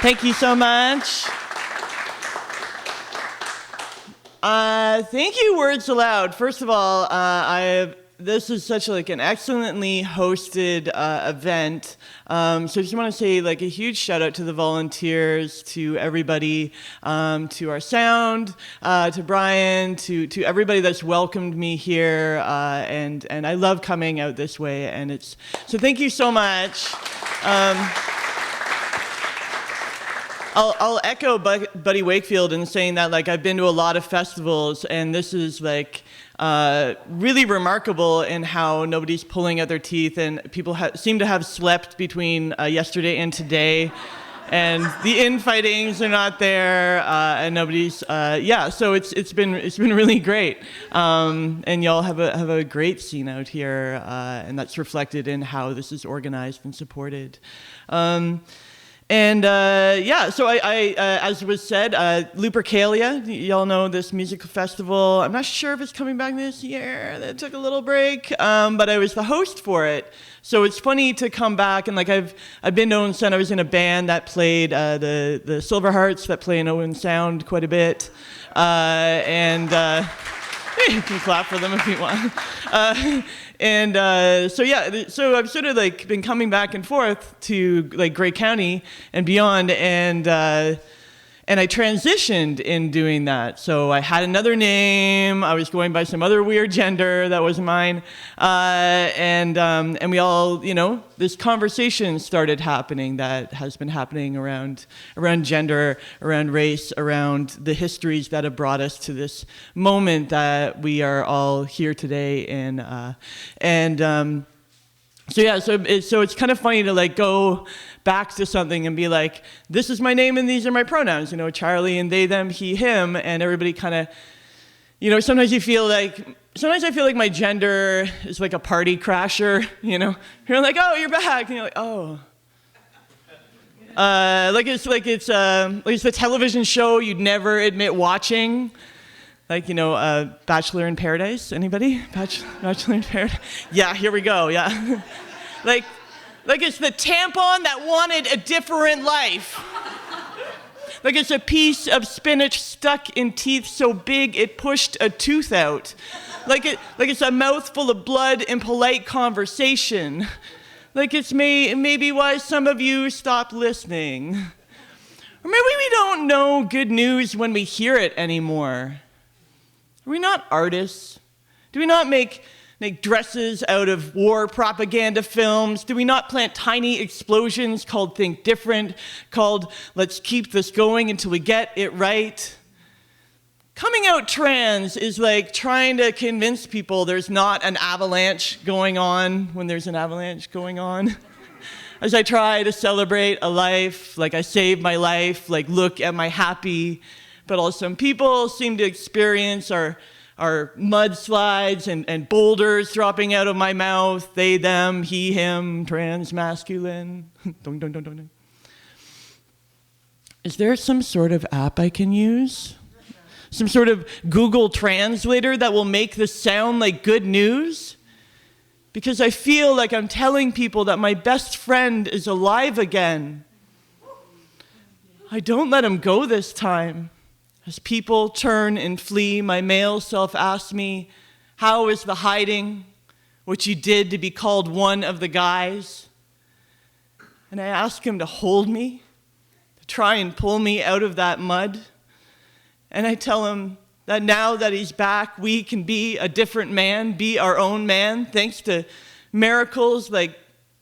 Thank you so much. Thank you, Words Aloud. First of all, this is such an excellently hosted event. So I just want to say a huge shout out to the volunteers, to everybody, to our sound, to Brian, to everybody that's welcomed me here, and I love coming out this way. So thank you so much. I'll echo Buddy Wakefield in saying that I've been to a lot of festivals, and this is really remarkable in how nobody's pulling at their teeth, and people seem to have slept between yesterday and today, and the infightings are not there, and nobody's so it's been really great, and y'all have a great scene out here, and that's reflected in how this is organized and supported. So I as was said, Lupercalia, y'all know this musical festival. I'm not sure if it's coming back this year. It took a little break, but I was the host for it. So it's funny to come back, and I've been to Owen Sound. I was in a band that played the Silver Hearts that play in Owen Sound quite a bit, you can clap for them if you want. So I've sort of been coming back and forth to Grey County and beyond, and I transitioned in doing that. So I had another name. I was going by some other weird gender that wasn't mine, and we all, this conversation started happening that has been happening around gender, around race, around the histories that have brought us to this moment that we are all here today in, So it's kind of funny to go back to something and be this is my name and these are my pronouns, Charlie and they, them, he, him, and everybody kind of, sometimes I feel like my gender is like a party crasher, You're oh, you're back, and you're oh. It's the television show you'd never admit watching. Bachelor in Paradise. Anybody? Bachelor in Paradise? Yeah, here we go, yeah. It's the tampon that wanted a different life. It's a piece of spinach stuck in teeth so big it pushed a tooth out. It's a mouthful of blood in polite conversation. It's maybe why some of you stopped listening. Or maybe we don't know good news when we hear it anymore. Are we not artists? Do we not make dresses out of war propaganda films? Do we not plant tiny explosions called Think Different, called Let's Keep This Going Until We Get It Right? Coming out trans is trying to convince people there's not an avalanche going on when there's an avalanche going on. As I try to celebrate a life, I saved my life, look at my happy. But also some people seem to experience our mudslides and boulders dropping out of my mouth, they, them, he, him, trans, masculine. Dong, dong, dong, dong. Is there some sort of app I can use? Some sort of Google Translator that will make this sound like good news? Because I feel like I'm telling people that my best friend is alive again. I don't let him go this time. As people turn and flee, my male self asks me, how is the hiding, what you did to be called one of the guys? And I ask him to hold me, to try and pull me out of that mud. And I tell him that now that he's back, we can be a different man, be our own man, thanks to miracles like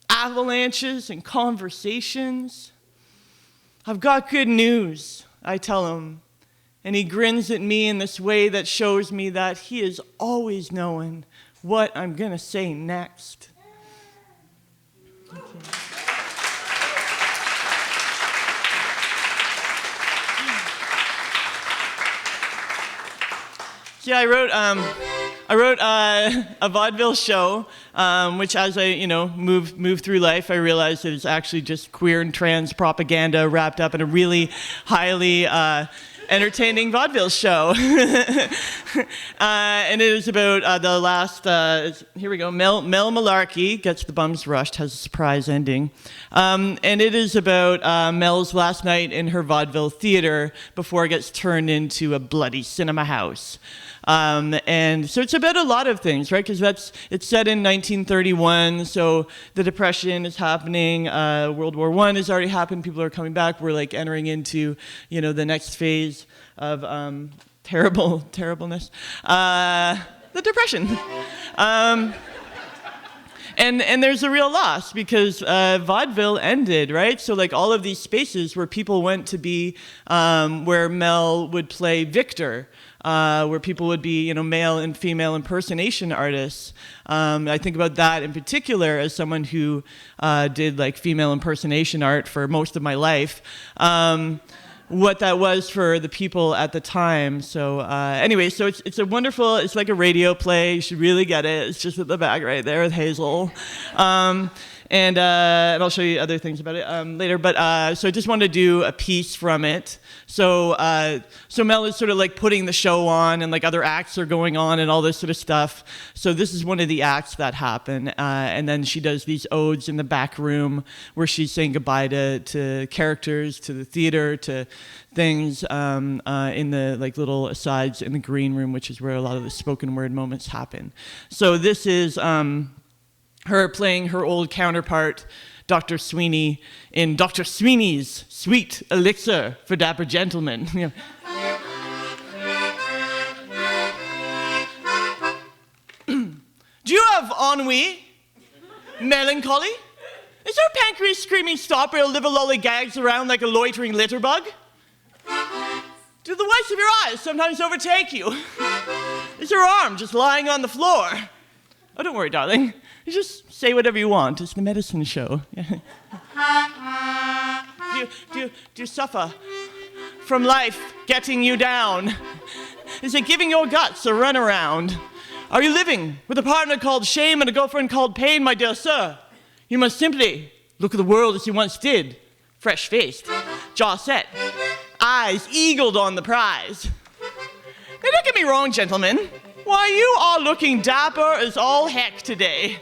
avalanches and conversations. I've got good news, I tell him. And he grins at me in this way that shows me that he is always knowing what I'm going to say next. Thank you. Yeah, I wrote a vaudeville show, which as I move through life, I realized that it's actually just queer and trans propaganda wrapped up in a really highly entertaining vaudeville show. And it is about the last, here we go, Mel Malarkey gets the bums rushed, has a surprise ending. And it is about Mel's last night in her vaudeville theater before it gets turned into a bloody cinema house. And so it's about a lot of things, right? Because it's set in 1931, so the Depression is happening, World War I has already happened, people are coming back, we're like entering into, the next phase of terribleness, the Depression. And there's a real loss because vaudeville ended, right? So like all of these spaces where people went to be, where Mel would play Victor, where people would be, male and female impersonation artists. I think about that in particular as someone who did like female impersonation art for most of my life. What that was for the people at the time. So anyway, so it's a wonderful, it's like a radio play. You should really get it. It's just at the back right there with Hazel. And I'll show you other things about it later. But so I just wanted to do a piece from it. So Mel is sort of like putting the show on, and like other acts are going on and all this sort of stuff. So this is one of the acts that happen. And then she does these odes in the back room where she's saying goodbye to characters, to the theater, to things in the like little asides in the green room, which is where a lot of the spoken word moments happen. So this is her playing her old counterpart, Dr. Sweeney, in Dr. Sweeney's Sweet Elixir for Dapper Gentlemen. Do you have ennui? Melancholy? Is your pancreas screaming stop or your liver lollygags around like a loitering litter bug? Do the whites of your eyes sometimes overtake you? Is your arm just lying on the floor? Oh, don't worry, darling. You just say whatever you want. It's the medicine show. Do you suffer from life getting you down? Is it giving your guts a runaround? Are you living with a partner called shame and a girlfriend called pain, my dear sir? You must simply look at the world as you once did. Fresh-faced, jaw set, eyes eagled on the prize. Now, don't get me wrong, gentlemen. Why, you are looking dapper as all heck today.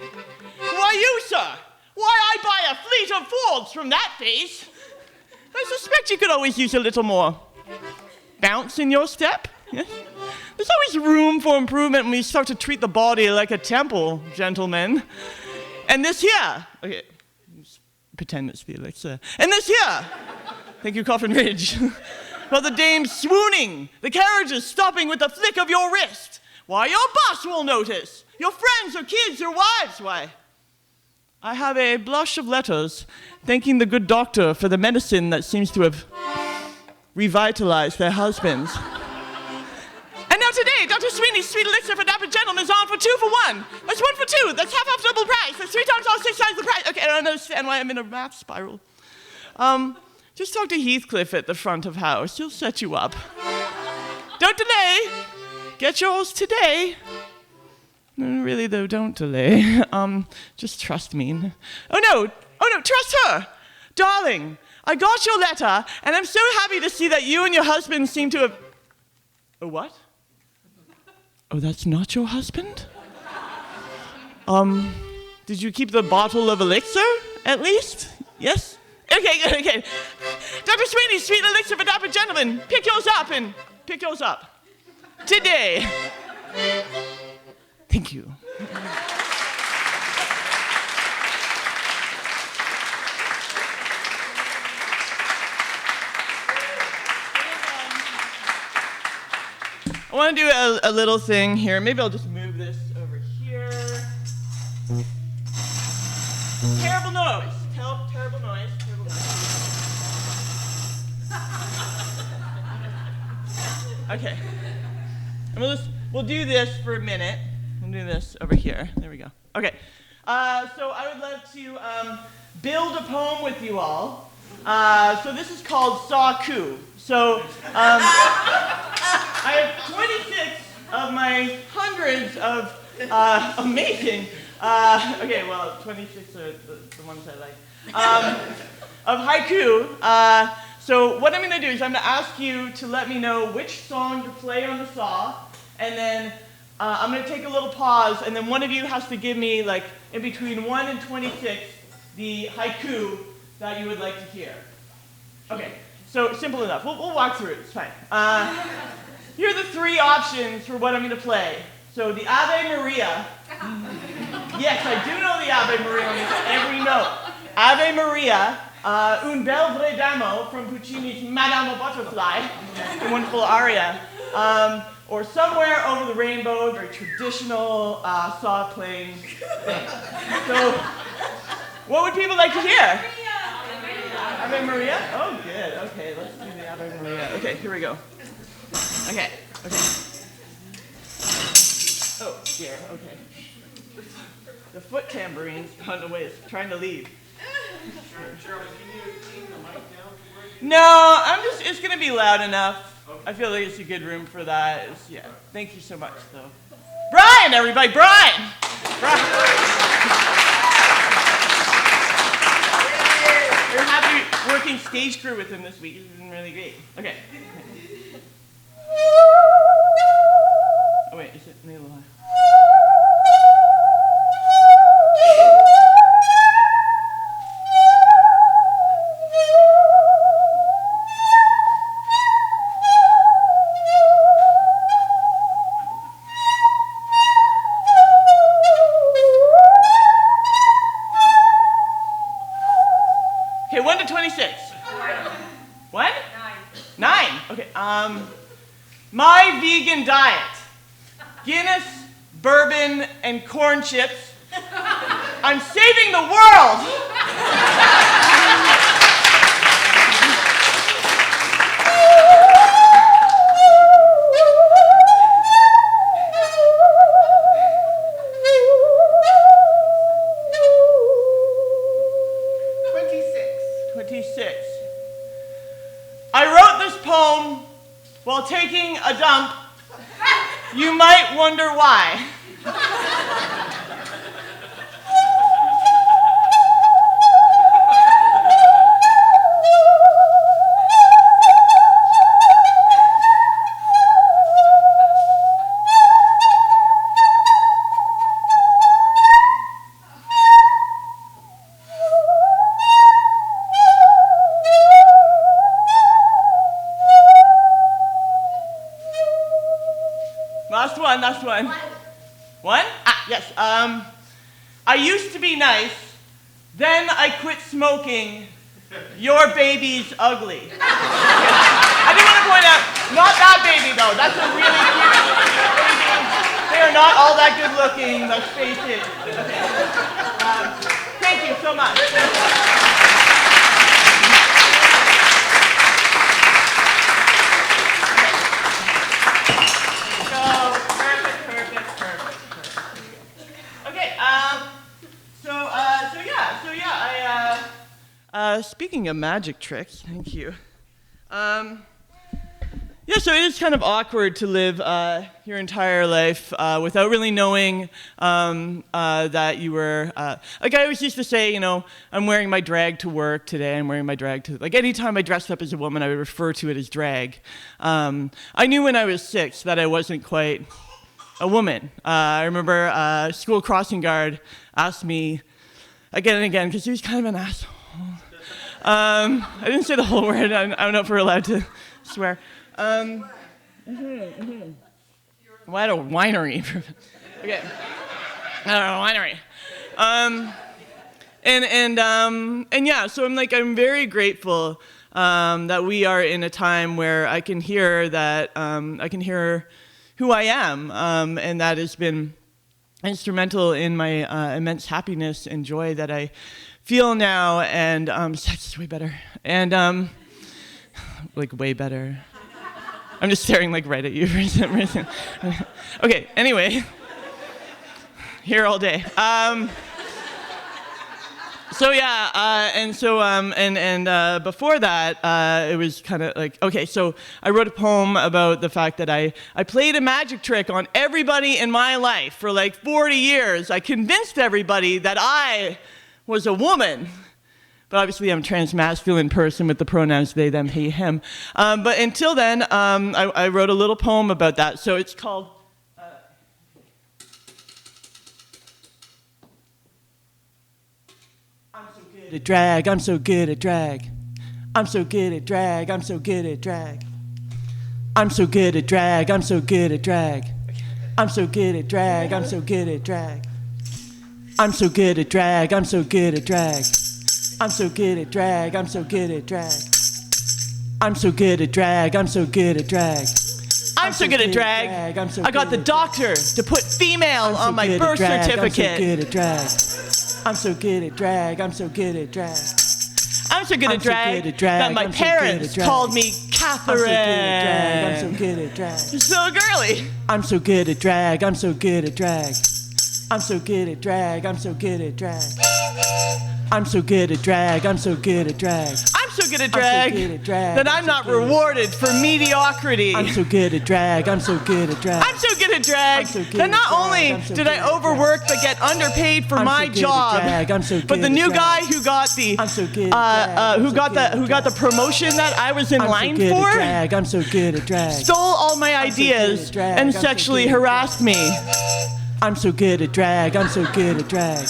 Why, you, sir? Why, I'd buy a fleet of Fords from that face. I suspect you could always use a little more bounce in your step. Yes? There's always room for improvement when we start to treat the body like a temple, gentlemen. And this here, okay, pretend it's the elixir. And this here, thank you, Coffin Ridge. Well, the dame's swooning, the carriage is stopping with a flick of your wrist. Why, your boss will notice. Your friends, your kids, your wives, why. I have a blush of letters thanking the good doctor for the medicine that seems to have revitalized their husbands. And now today, Dr. Sweeney's Sweet Elixir for Dapper Gentlemen is on for 2 for 1. That's 1 for 2. That's half off double price. That's 3 times off, 6 times the price. Okay, I don't understand why I'm in a math spiral. Just talk to Heathcliff at the front of house. He'll set you up. Don't delay. Get yours today. No, really though, don't delay. Just trust me. Oh no, trust her. Darling, I got your letter, and I'm so happy to see that you and your husband seem to have... Oh, what? Oh, that's not your husband? Did you keep the bottle of elixir, at least? Yes? Okay. Dr. Sweeney's Sweet Elixir for Dapper Gentlemen. Pick yours up. Today. Thank you. I want to do a little thing here. Maybe I'll just move this over here. Terrible noise. Terrible noise. Okay. And we'll do this for a minute. We'll do this over here. There we go. Okay. So I would love to build a poem with you all. So this is called Saw Coup. So I have 26 of my hundreds of amazing, 26 are the ones I like, of haiku So what I'm going to do is I'm going to ask you to let me know which song to play on the saw, and then I'm going to take a little pause, and then one of you has to give me, like, in between 1 and 26, the haiku that you would like to hear. Okay, so simple enough. We'll walk through it. It's fine. Here are the 3 options for what I'm going to play. So the Ave Maria. Yes, I do know the Ave Maria on every note. Ave Maria, Un bel vrai damo from Puccini's Madame Butterfly, a wonderful aria. Or Somewhere Over the Rainbow, very traditional saw playing thing. So, what would people like to hear? Ave Maria? Oh, good. Okay, let's do the Ave Maria. Okay, here we go. Okay. Oh, dear. Okay. The foot tambourine's gone away. It's trying to leave. Charlie, can you tune the mic down? No, it's going to be loud enough. I feel like it's a good room for that. Yeah. Thank you so much, though. Brian, everybody, Brian! We're happy working stage crew with him this week. It's been really great. Okay. Oh, wait, is it maybe a little high? Okay, 1 to 26. What? 9. Okay. My vegan diet: Guinness, bourbon, and corn chips. I'm saving the world. I wrote this poem while taking a dump. You might wonder why. Last one. One? Ah, yes. I used to be nice, then I quit smoking. Your baby's ugly. I do want to point out, not that baby though. That's a really cute baby. They are not all that good looking, let's face it. Okay. Thank you so much. Speaking of magic tricks, thank you. Yeah, so it is kind of awkward to live your entire life without really knowing that you were, like I always used to say, you know, I'm wearing my drag to work today, I'm wearing my drag to, like anytime I dressed up as a woman, I would refer to it as drag. I knew when I was 6 that I wasn't quite a woman. I remember school crossing guard asked me again and again, because he was kind of an asshole. I didn't say the whole word. I don't know if we're allowed to swear. Why at a winery? Okay. I don't know, winery. And yeah, so I'm very grateful that we are in a time where I can hear that I can hear who I am, and that has been instrumental in my immense happiness and joy that I feel now, and sex is way better, and like way better. I'm just staring like right at you for some reason. Okay, anyway, here all day. So yeah, and before that, it was kind of like, okay, so I wrote a poem about the fact that I played a magic trick on everybody in my life for like 40 years. I convinced everybody that I was a woman, But obviously I'm a transmasculine person with the pronouns they, them, he, him. But until then, I wrote a little poem about that. So it's called... I'm so good at drag, I'm so good at drag. I'm so good at drag, I'm so good at drag. I'm so good at drag, I'm so good at drag. I'm so good at drag, I'm so good at drag. I'm so good at drag, I'm so good at drag. I'm so good at drag, I'm so good at drag. I'm so good at drag, I'm so good at drag. I'm so good at drag. I got the doctor to put female on my birth certificate. I'm so good at drag. I'm so good at drag, I'm so good at drag. I'm so good at drag that my parents called me Catherine. I'm so good at drag. You're so girly. I'm so good at drag, I'm so good at drag. I'm so good at drag, I'm so good at drag. I'm so good at drag, I'm so good at drag. I'm so good at drag that I'm not rewarded for mediocrity. I'm so good at drag, I'm so good at drag. I'm so good at drag that not only did I overwork but get underpaid for my job, but the new guy who got the who got the promotion that I was in line for stole all my ideas and sexually harassed me. I'm so good at drag, I'm so good at drag.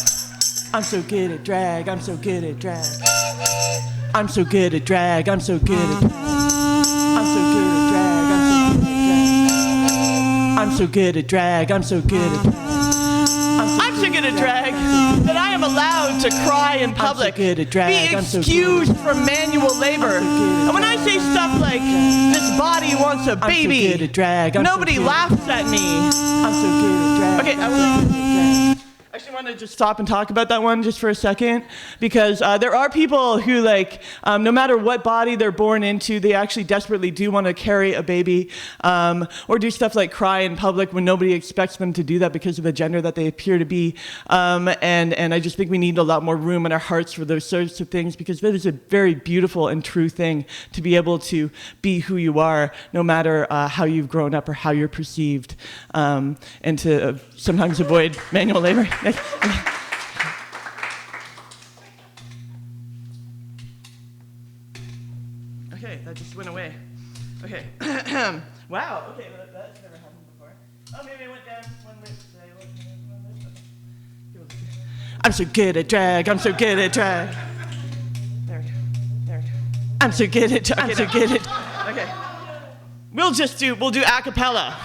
I'm so good at drag, I'm so good at drag. I'm so good at drag, I'm so good at drag. I'm so good at drag, I'm so good at drag. I'm so good at drag that I am allowed to cry in public, be excused from manual labor. And when I say stuff like, this body wants a baby, nobody laughs at me. I'm so good at drag. Okay, I actually want to just stop and talk about that one just for a second, because there are people who, like, no matter what body they're born into, they actually desperately do want to carry a baby, or do stuff like cry in public when nobody expects them to do that because of the gender that they appear to be. And I just think we need a lot more room in our hearts for those sorts of things, because that is a very beautiful and true thing, to be able to be who you are, no matter how you've grown up or how you're perceived, and to sometimes avoid manual labor. Okay, that just went away. Okay. Wow, okay, that's never happened before. Oh, maybe it went down one way. I'm so good at drag, I'm so good at drag. There we go, there we go. I'm so good at drag, I'm so good at... Okay. We'll do a cappella.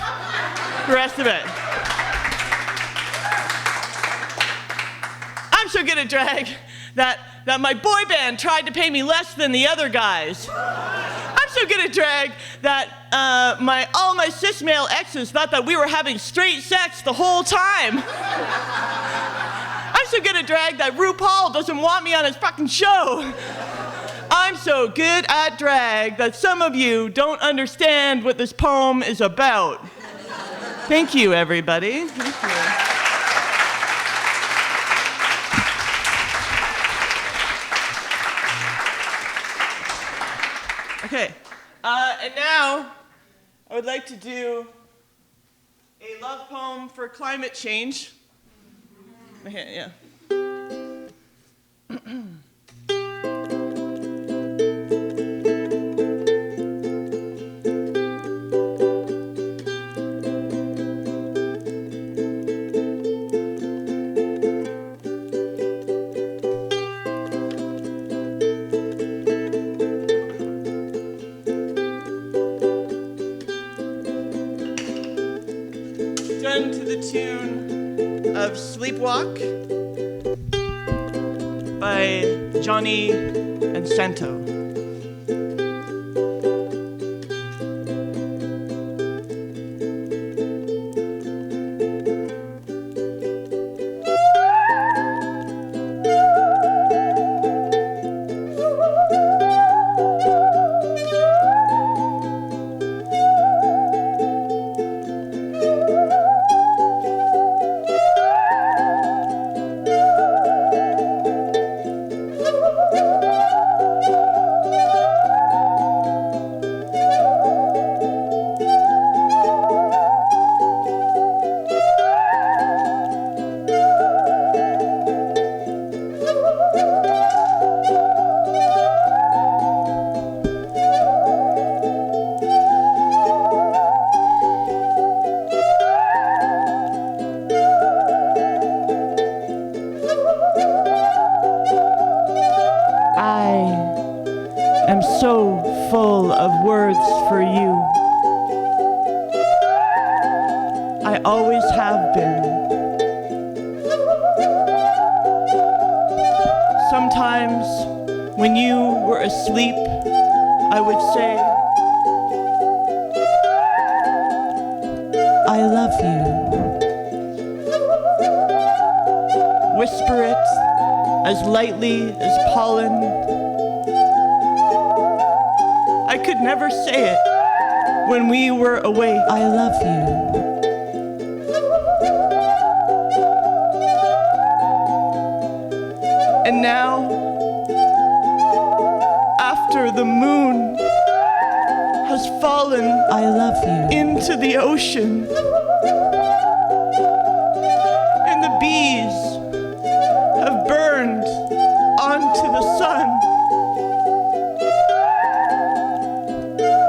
The rest of it. I'm so good at drag that my boy band tried to pay me less than the other guys. I'm so good at drag that all my cis male exes thought that we were having straight sex the whole time. I'm so good at drag that RuPaul doesn't want me on his fucking show. I'm so good at drag that some of you don't understand what this poem is about. Thank you, everybody. Thank you. Okay, and now I would like to do a love poem for climate change. Okay, yeah. Done to the tune of Sleepwalk by Johnny and Santo. so full of words for you. I always have been. Sometimes when you were asleep, I would say, I love you. Whisper it as lightly as pollen. I could never say it when we were away. I love you. And now, after the moon has fallen, I love you, into the ocean, and the bees have burned onto the sun,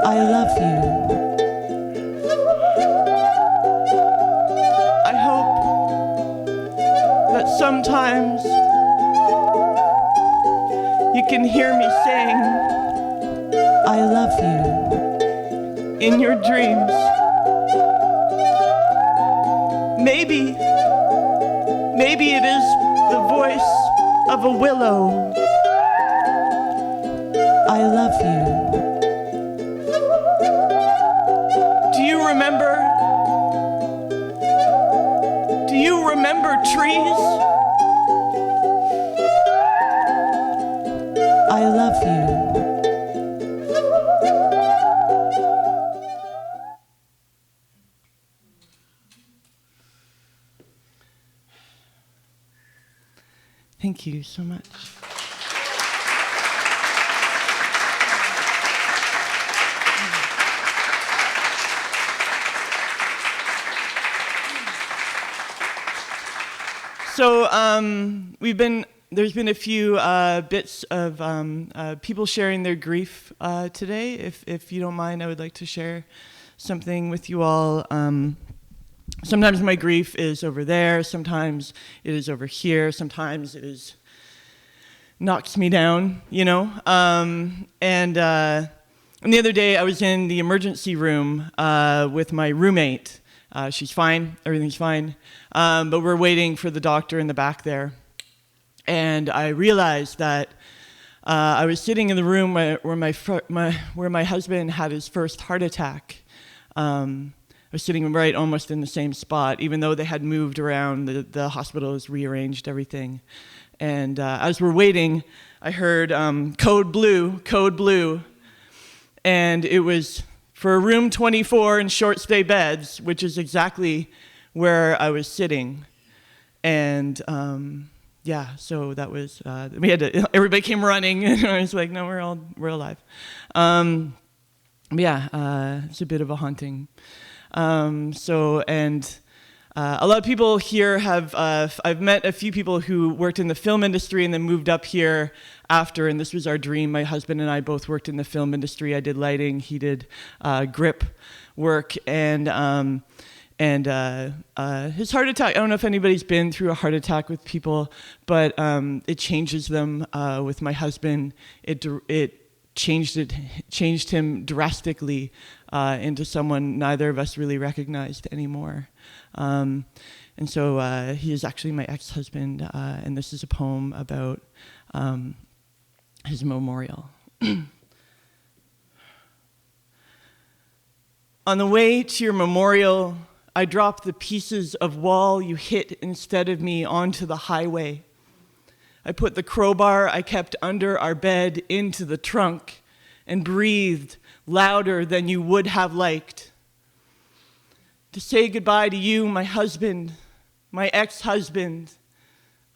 I love you. I hope that sometimes you can hear me saying, I love you, in your dreams. Maybe it is the voice of a willow. I love you. Do you remember trees? I love you. Thank you so much. So there's been a few bits of people sharing their grief today. If you don't mind, I would like to share something with you all. Sometimes my grief is over there, sometimes it is over here, sometimes it is knocks me down, you know? And the other day I was in the emergency room with my roommate. She's fine, everything's fine, but we're waiting for the doctor in the back there. And I realized that I was sitting in the room where my husband had his first heart attack. I was sitting right almost in the same spot, even though they had moved around, the hospital has rearranged everything. And as we're waiting, I heard code blue, and it was for room 24 in short stay beds, which is exactly where I was sitting. And yeah, so that was, everybody came running, and I was like, no, we're alive. It's a bit of a haunting. A lot of people here I've met a few people who worked in the film industry and then moved up here after, and this was our dream. My husband and I both worked in the film industry. I did lighting, he did grip work, and his heart attack, I don't know if anybody's been through a heart attack with people, but it changes them. With my husband, it changed him drastically into someone neither of us really recognized anymore. And so he is actually my ex-husband, and this is a poem about his memorial. On the way to your memorial, I dropped the pieces of wall you hit instead of me onto the highway. I put the crowbar I kept under our bed into the trunk and breathed louder than you would have liked. To say goodbye to you, my husband, my ex-husband,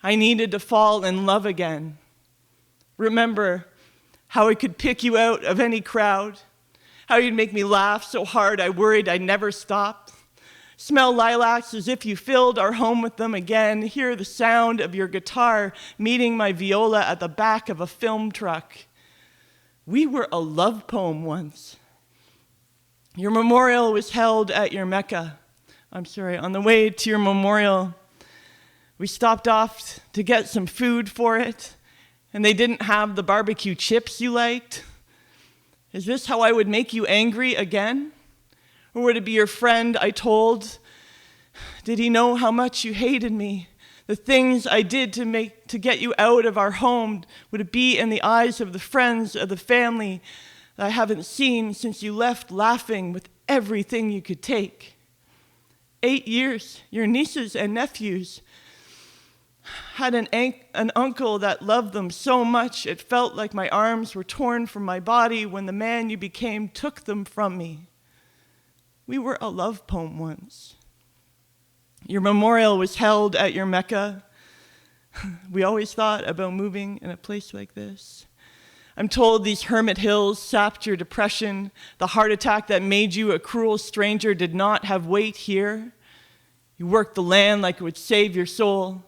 I needed to fall in love again. Remember how I could pick you out of any crowd, how you'd make me laugh so hard I worried I'd never stop. Smell lilacs as if you filled our home with them again. Hear the sound of your guitar meeting my viola at the back of a film truck. We were a love poem once. Your memorial was held at your Mecca. On the way to your memorial, we stopped off to get some food for it, and they didn't have the barbecue chips you liked. Is this how I would make you angry again? Or would it be your friend I told? Did he know how much you hated me? The things I did to get you out of our home, would it be in the eyes of the friends of the family that I haven't seen since you left, laughing with everything you could take? 8 years, your nieces and nephews had an uncle that loved them so much it felt like my arms were torn from my body when the man you became took them from me. We were a love poem once. Your memorial was held at your Mecca. We always thought about moving in a place like this. I'm told these hermit hills sapped your depression. The heart attack that made you a cruel stranger did not have weight here. You worked the land like it would save your soul.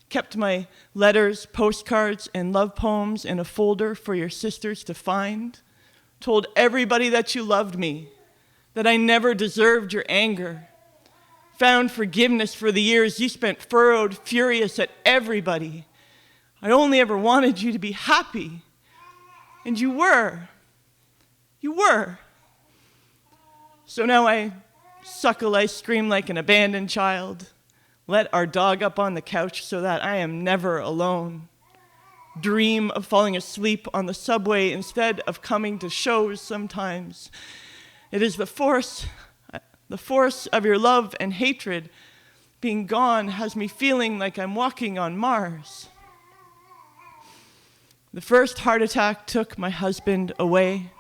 Kept my letters, postcards, and love poems in a folder for your sisters to find. Told everybody that you loved me, that I never deserved your anger. Found forgiveness for the years you spent furrowed, furious at everybody. I only ever wanted you to be happy. And you were. You were. So now I suckle, I scream like an abandoned child. Let our dog up on the couch so that I am never alone. Dream of falling asleep on the subway instead of coming to shows sometimes. It is the force of your love and hatred being gone has me feeling like I'm walking on Mars. The first heart attack took my husband away.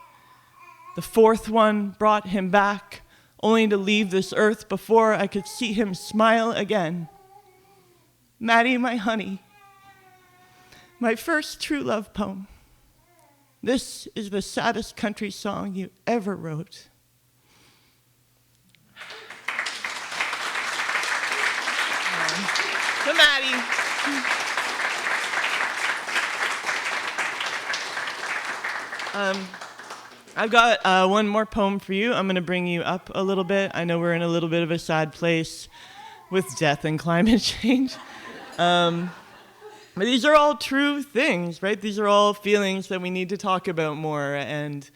The fourth one brought him back, only to leave this earth before I could see him smile again. Maddie, my honey, my first true love poem. This is the saddest country song you ever wrote. To Maddie. I've got one more poem for you. I'm going to bring you up a little bit. I know we're in a little bit of a sad place with death and climate change. But these are all true things, right? These are all feelings that we need to talk about more. And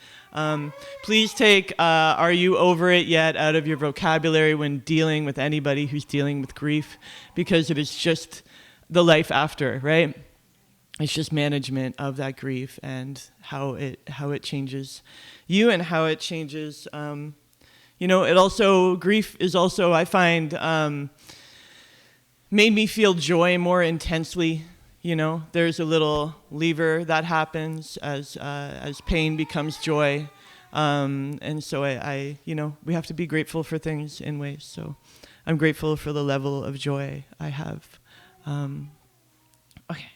please take "Are you over it yet?" out of your vocabulary when dealing with anybody who's dealing with grief, because it is just the life after, right? It's just management of that grief and how it changes you and how it changes. It also, grief is also, I find, made me feel joy more intensely. There's a little lever that happens as pain becomes joy. And so we have to be grateful for things in ways. So I'm grateful for the level of joy I have. Okay.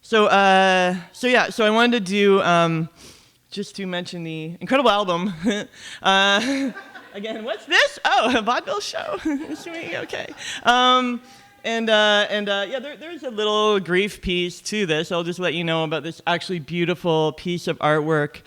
So I wanted to do, just to mention the incredible album. Again, what's this? Oh, a vaudeville show. Sweet, okay. There's a little grief piece to this. I'll just let you know about this actually beautiful piece of artwork.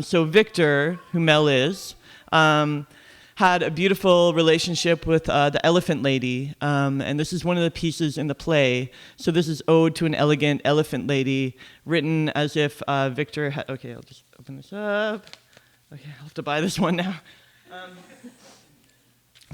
So Victor, who Mel is, had a beautiful relationship with the elephant lady, and this is one of the pieces in the play. So this is Ode to an Elegant Elephant Lady, written as if Victor had... Okay, I'll just open this up. Okay, I'll have to buy this one now.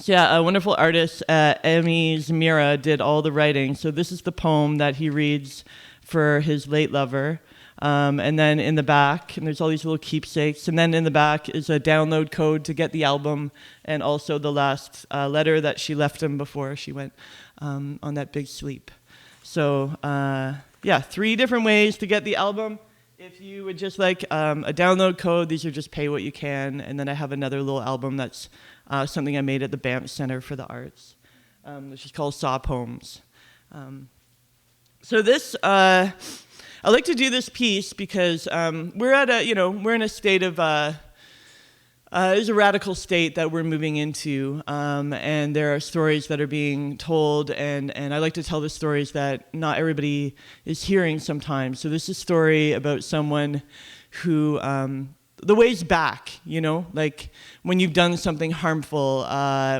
A wonderful artist, Emmy Zamira, did all the writing. So this is the poem that he reads for his late lover. And then in the back, and there's all these little keepsakes, and then in the back is a download code to get the album, and also the last letter that she left him before she went on that big sleep. So 3 different ways to get the album. If you would just like a download code, these are just pay what you can, and then I have another little album that's something I made at the Banff Center for the Arts, which is called Saw Poems. So this... I like to do this piece because we're in a state of, there's a radical state that we're moving into, and there are stories that are being told, and I like to tell the stories that not everybody is hearing sometimes. So this is a story about someone who the ways back, like when you've done something harmful,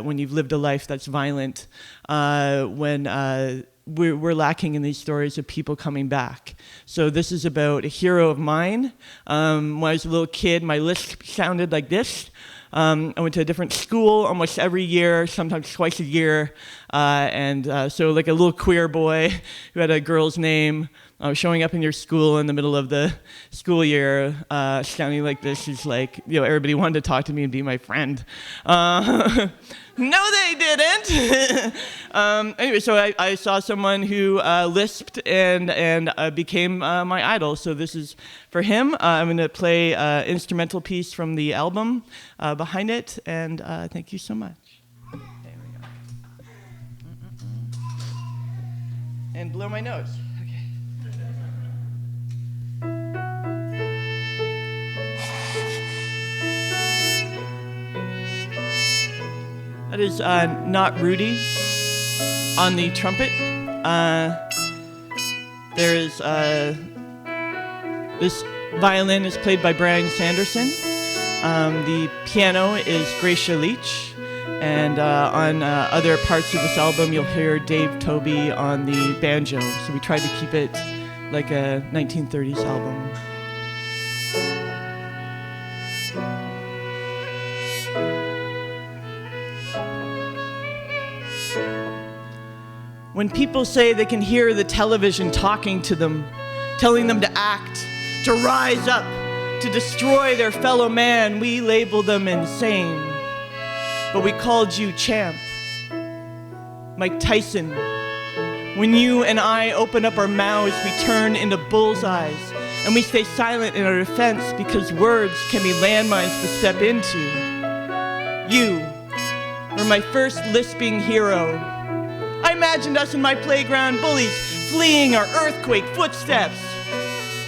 when you've lived a life that's violent, when we're lacking in these stories of people coming back. So this is about a hero of mine. When I was a little kid, my list sounded like this. I went to a different school almost every year, sometimes twice a year. So like a little queer boy who had a girl's name, showing up in your school in the middle of the school year, sounding like this is like, everybody wanted to talk to me and be my friend. No, they didn't. Anyway, so I saw someone who lisped and became my idol. So this is for him. I'm going to play an instrumental piece from the album behind it, and thank you so much. There we go. And blow my nose. That is Not Rudy on the trumpet. There is this violin is played by Brian Sanderson. The piano is Gracia Leach, and on other parts of this album, you'll hear Dave Toby on the banjo. So we tried to keep it like a 1930s album. When people say they can hear the television talking to them, telling them to act, to rise up, to destroy their fellow man, we label them insane. But we called you champ. Mike Tyson. When you and I open up our mouths, we turn into bullseyes, and we stay silent in our defense because words can be landmines to step into. You were my first lisping hero. I imagined us in my playground, bullies fleeing our earthquake footsteps.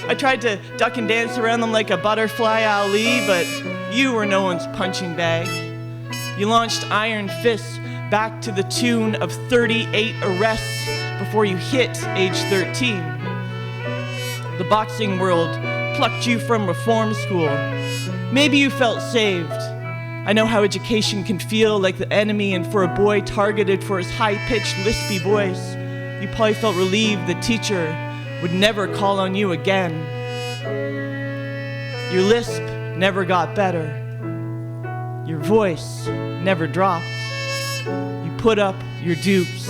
I tried to duck and dance around them like a butterfly Ali, but you were no one's punching bag. You launched iron fists back to the tune of 38 arrests before you hit age 13. The boxing world plucked you from reform school. Maybe you felt saved. I know how education can feel like the enemy, and for a boy targeted for his high-pitched, lispy voice, you probably felt relieved the teacher would never call on you again. Your lisp never got better. Your voice never dropped. You put up your dukes.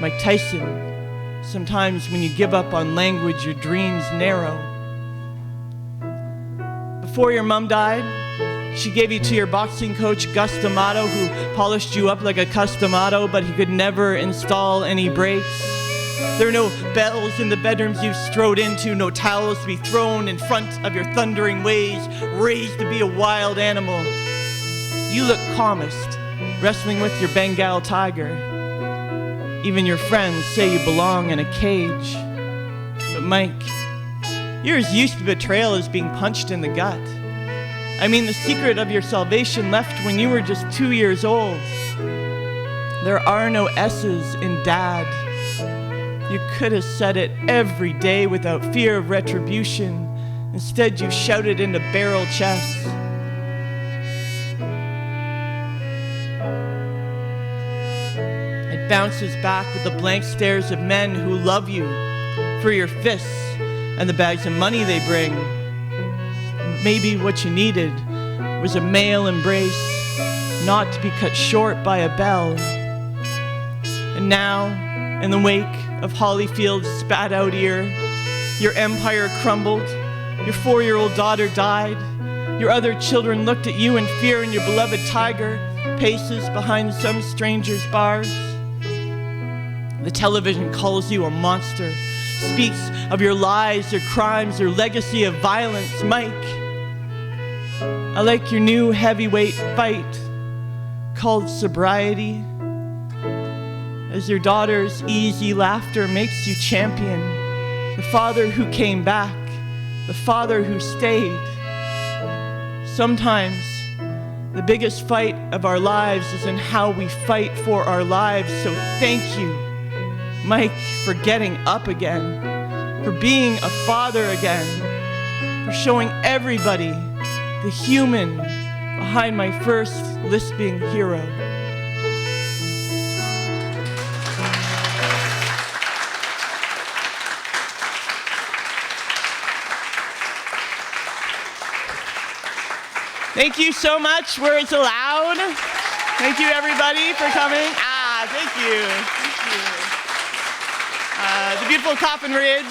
Mike Tyson, sometimes when you give up on language, your dreams narrow. Before your mom died, she gave you to your boxing coach, Gus D'Amato, who polished you up like a Customato, but he could never install any brakes. There are no bells in the bedrooms you strode into, no towels to be thrown in front of your thundering ways, raised to be a wild animal. You look calmest, wrestling with your Bengal tiger. Even your friends say you belong in a cage. But Mike, you're as used to betrayal as being punched in the gut. I mean, the secret of your salvation left when you were just 2 years old. There are no S's in Dad. You could have said it every day without fear of retribution. Instead, you shouted into barrel chests. It bounces back with the blank stares of men who love you for your fists and the bags of money they bring. Maybe what you needed was a male embrace, not to be cut short by a bell. And now, in the wake of Hollyfield's spat-out ear, your empire crumbled, your 4-year-old daughter died, your other children looked at you in fear, and your beloved tiger paces behind some stranger's bars. The television calls you a monster, speaks of your lies, your crimes, your legacy of violence. Mike, I like your new heavyweight fight called sobriety. As your daughter's easy laughter makes you champion, the father who came back, the father who stayed. Sometimes the biggest fight of our lives is in how we fight for our lives. So thank you, Mike, for getting up again, for being a father again, for showing everybody the human behind my first lisping hero. Thank you so much. Words Aloud. Thank you, everybody, for coming. Thank you. Thank you. The beautiful Coffin Ridge.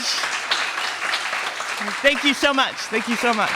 Thank you so much. Thank you so much.